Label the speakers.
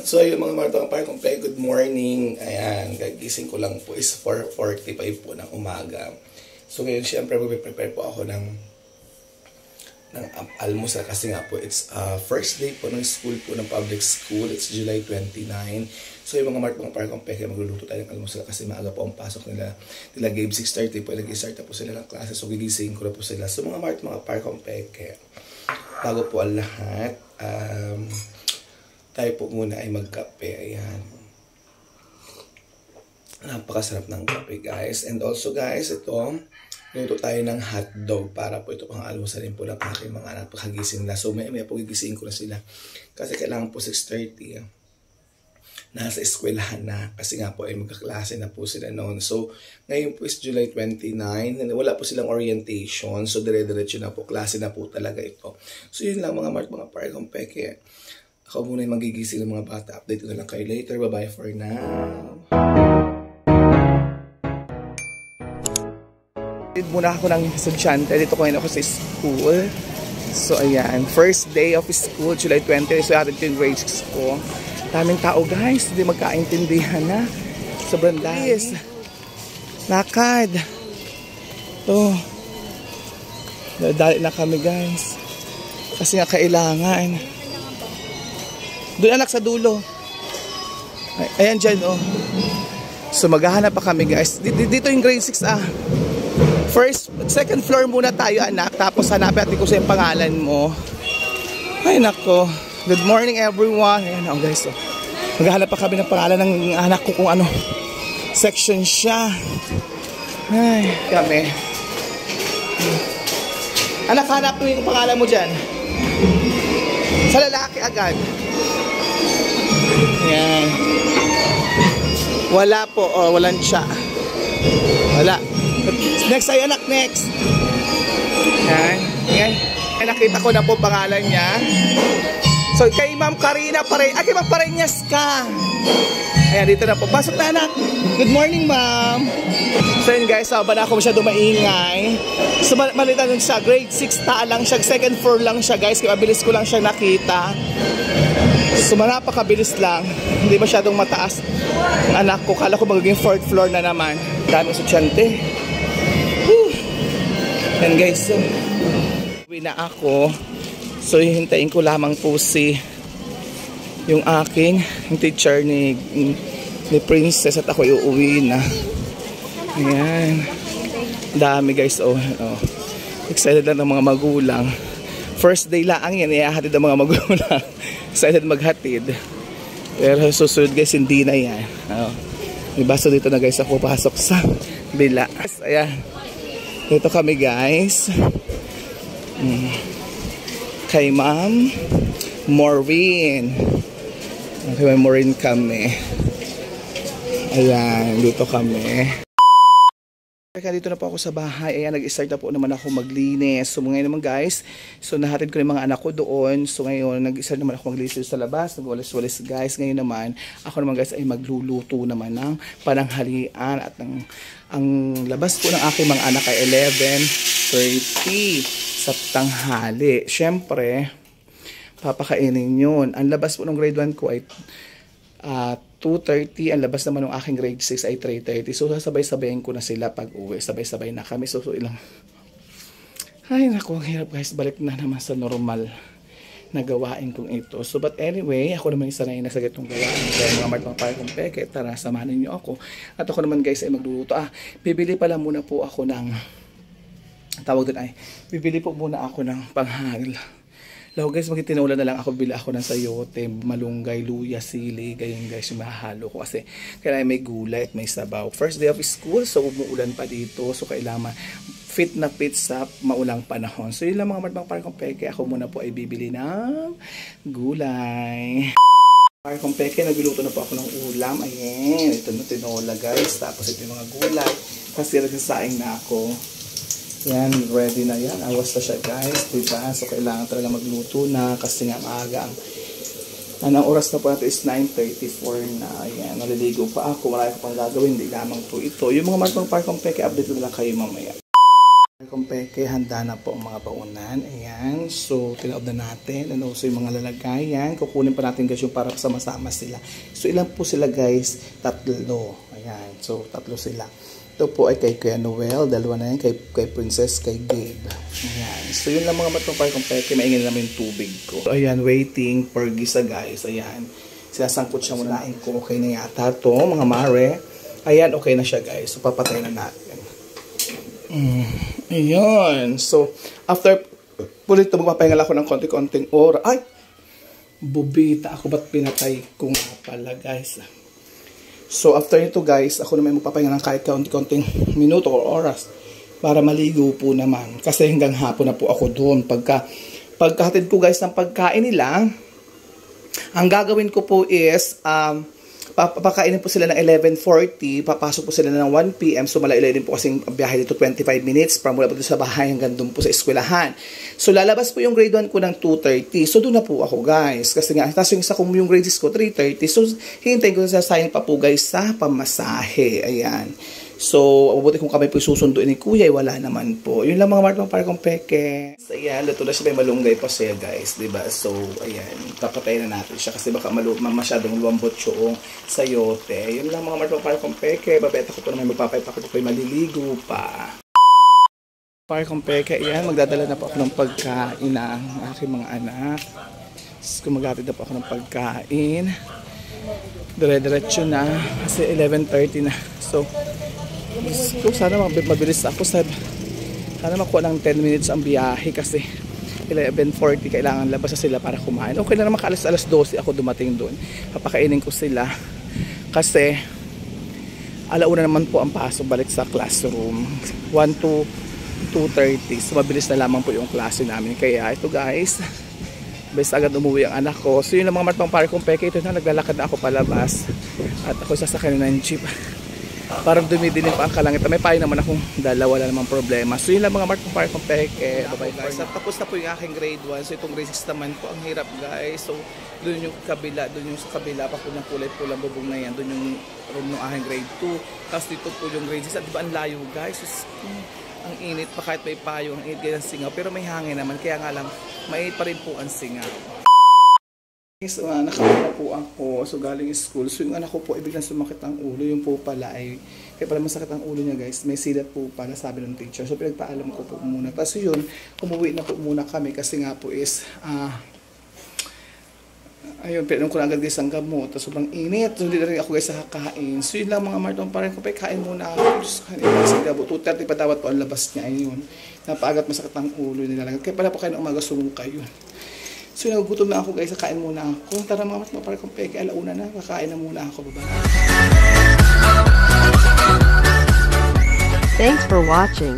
Speaker 1: So yung mga martang parang good morning. Ayan, gagising ko lang po is 4:45 po ng umaga. So ngayon syempre mag-prepare po ako ng almusal kasi nga po it's first day po ng school po ng public school. It's July 29. So yung mga martang parang magluluto tayo ng almusal kasi maaga po ang pasok nila Gabe 6:30 po, nag-start na po sila ng klase. So gigising ko na po sila. So mga parang bago po ang lahat, tayo po muna ay magkape. Ayan. Napakasarap ng kape, guys. And also, guys, ito, luto tayo ng hotdog para po ito pang almusalin po ng aking mga anak pagkagising nila. So, may po gigising ko na sila. Kasi kailangan po 6:30. Nasa eskwelahan na. Kasi nga po ay magkaklase na po sila noon. So, ngayon po is July 29. Wala po silang orientation. So, dire-diretso na po. Klase na po talaga ito. So, yun lang mga parang peke. Ako muna yung magigising ng mga bata. Update ko na lang kayo later. Bye-bye for now. Muna ako ng estudyante. Dito ko ngayon ako sa school. So, ayan. First day of school, July 20. So, atin ko yung grade 6 ko. Daming tao, guys. Hindi magkaintindihan na. Sobrang dami. Lakad. Ito. Dali na kami, guys. Kasi nga kailangan. Doon anak sa dulo. Ayan dyan, oh. So, maghahanap pa kami, guys. Dito yung grade 6, second floor muna tayo, anak. Tapos hanapin natin kung saan yung pangalan mo. Ay, nako. Good morning, everyone. Ayan, oh, guys. Oh. Maghahanap pa kami ng pangalan ng anak ko kung ano section siya. Ay, kami. Anak, hanap mo yung pangalan mo dyan. Sa lalaki agad. Ayan. Wala po. Oh, walang siya. Wala. Next ay anak, next. Ayan. Ayan. Nakita ko na po pangalan niya. So, kay Ma'am Karina kay Ma'am Pareñas ka. Ayan, dito na po. Pasok na, anak. Good morning, Ma'am. So, yun guys, ba na ako masyado maingay. So, malita nun siya. Grade 6 lang siya. Second floor lang siya, guys. Kaya mabilis ko lang siya nakita. So, napakabilis lang. Hindi masyadong mataas. Anak ko, kala ko magiging 4th floor na naman. Dami estudyante. Yan, guys. So, uwi na ako. So, hintayin ko lamang po yung aking teacher ni Princess at ako iuwi na. Ayan. Dami, guys. Oh. Excited lang ng mga magulang. First day lang yan. Iahatid ang mga magulang. Excited maghatid. Pero susunod, guys, hindi na yan. Diba? So, dito na, guys, ako pasok sa bila. Ayan. Dito kami, guys. Kay Ma'am Maureen. Kay Ma'am Maureen kami. Ayan, dito kami. Dito na po ako sa bahay. Ayan, nag-start na po naman ako maglinis. So ngayon naman, guys, so nahatid ko yung mga anak ko doon. So ngayon, nag-start naman ako maglinis sa labas. Nag-walis-walis, guys. Ngayon naman, ako naman, guys, ay magluluto naman ng pananghalian. At ang labas po ng aking mga anak ay 11:30 sa tanghali. Siyempre, papakainin yun. Ang labas po ng grade 1 ko ay 2:30. Ang labas naman ng aking grade 6 ay 3:30. So, sasabay-sabayin ko na sila pag uwi. Sabay-sabay na kami. So ilang... Ay, naku, ang hirap, guys. Balik na naman sa normal na gawain kong ito. So, but anyway, ako naman isa na yung nasa gitong gawain. Kaya mga martang parang peke, tara, samahan niyo ako. At ako naman, guys, ay magluluto. Bibili pala muna po ako ng... Tawag din ay, bibili po muna ako ng panghal. Law, guys, magtinola na lang ako. Bili ako ng sayote, malunggay, luya, sili. Ganyan, guys, yung mahalo ko. Kasi kailangan may gulay at may sabaw. First day of school, so umuulan pa dito. So kailangan fit na fit sa maulang panahon. So yun lang mga martang parang peke. Ako muna po ay bibili ng gulay. Parang peke, nagluluto na po ako ng ulam. Ayan, ito na tinola, guys. Tapos ito yung mga gulay. Kasi nagsasaing na ako. Yan, ready na yan. Awas na siya, guys. Diba? So, kailangan talaga magluto na kasi nga maaga. Ang oras na po natin is 9:34 na. Ayan, naliligo pa ako. Marami ko pang gagawin. Hindi lamang po ito. Yung mga martang parkong peke, update na lang kayo mamaya. Kung peke, handa na po ang mga baunan. Ayan. So, tinaob na natin. And also yung mga lalagayan. Kukunin pa natin guys yung para sama-sama sila. So, ilan po sila guys? 3. Ayan. So, 3 sila. Ito po ay kay Kuya Noel. 2 na yan. Kay Princess, kay Gabe. Ayan. So, yun lang mga matong para kung peke. Maingin naman yung tubig ko. So, ayan. Waiting for gisa guys. Ayan. Sinasangkot siya muna. Ko okay na yata to mga mare. Ayan. Okay na siya guys. So, papatay na natin. Ayan. So, after pulit ito, magpapahingal ako ng konti-konting oras. Ay! Bubita ako. Ba't pinatay ko nga pala, guys? So, after ito, guys, ako naman magpapahingal ng kahit konti-konting minuto or oras para maligo po naman. Kasi hanggang hapon na po ako doon. Pagkahatid ko, guys, ng pagkain nila, ang gagawin ko po is, papakainin po sila ng 11:40, papasok po sila ng 1 PM, so malayo din po kasing biyahe dito 25 minutes from mula po sa bahay hanggang doon po sa eskwelahan. So lalabas po yung grade 1 ko ng 2:30, so doon na po ako guys, kasi nga, tapos yung isa kong yung grades ko 3:30, so hintayin ko sa sayang pa po guys sa pamasahe, ayan. So, mabuti kung kami po susunduin ni Kuya, wala naman po. Yun lang mga martong para kong peke. So, ayan, luto na siya, may malunggay pa siya guys, diba? So, ayan, papatayin na natin siya kasi baka masyadong luwambot yung sayote. Yun lang mga martong para kong peke. Babeta ko po naman magpapaypa ko po yung maliligo pa. Para kong peke, ayan, magdadala na po ako ng pagkain ng aking mga anak. So, kumagatid na po ako ng pagkain. Dire-diretso na kasi 11:30 na. So, sana mabilis ako. Sana makuha ng 10 minutes ang biyahe kasi 11:40 kailangan labas na sila para kumain. Okay na naman alas 12 ako dumating doon. Papakainin ko sila kasi alauna naman po ang pasok balik sa classroom. 1 to 2:30. So mabilis na lamang po yung klase namin. Kaya ito guys, basta agad umuwi ang anak ko. So yun lang mga matpang pare kong peke. Ito na, naglalakad na ako palabas. At ako sasakyan ng jeep. Parang dumidilim pa ang kalangitan. May payo naman akong dalawa, wala namang problema. So yun lang mga matpang pare kong peke. Bye guys. At tapos na po yung aking grade 1. So itong grade 6 naman po, ang hirap guys. So doon yung kabila, doon yung sa kabila pa po ng kulay-pulang bubong na yan. Doon yung room ng aking grade 2. Tapos dito po yung grade 6. At diba ang layo guys? Ang init pa kahit may payo, ang init ganyan singaw. Pero may hangin naman, kaya nga lang, mainit pa rin po ang singaw. So, nakawala po ako. So, galing school. So, yung anak ko po, ibiglang sumakit ang ulo. Yung po pala ay, kaya pala masakit ang ulo niya guys. May sidat po pala, sabi ng teacher. So, pinagpaalam ko po muna. Tapos yun, umuwi na po muna kami kasi nga po is, ayun, pinainom ko na agad guys ang gamot. Tapos sobrang init. So, hindi na rin ako guys sa kakain. So, yun lang mga martong parang ko, kain muna ako. Diyos ka nila. Sa gamot. 2:30 pa dapat po ang labas niya. Ayun. Napaagat masakit ang ulo nila. Kaya pala po kayo ng umaga sumuka yun. So, nagugutom na ako guys. Kain muna ako. Tara mga martong parang kong peke. Alauna na. Kakain na muna ako. Baba.
Speaker 2: Thanks for watching.